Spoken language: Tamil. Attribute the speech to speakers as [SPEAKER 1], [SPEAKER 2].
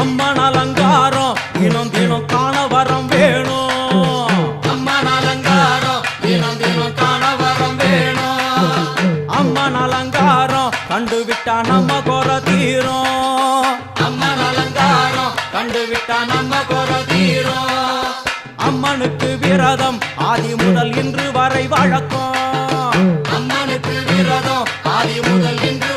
[SPEAKER 1] அம்மன் அலங்காரம் தினம் தினம் காண வரம் வேணும்.
[SPEAKER 2] அம்மன் அலங்காரம் தினம் தினம் காண வரம் வேணும்.
[SPEAKER 1] அம்மன் அலங்காரம் கண்டுவிட்டா நம்ம குறை தீரும்.
[SPEAKER 2] அம்மன் அலங்காரம் கண்டுவிட்டா நம்ம குறை தீரும்.
[SPEAKER 1] அம்மனுக்கு விரதம் ஆதி முதல் இன்று வரை வழக்கம்.
[SPEAKER 2] அம்மனுக்கு விரதம் ஆதி முதல் இன்று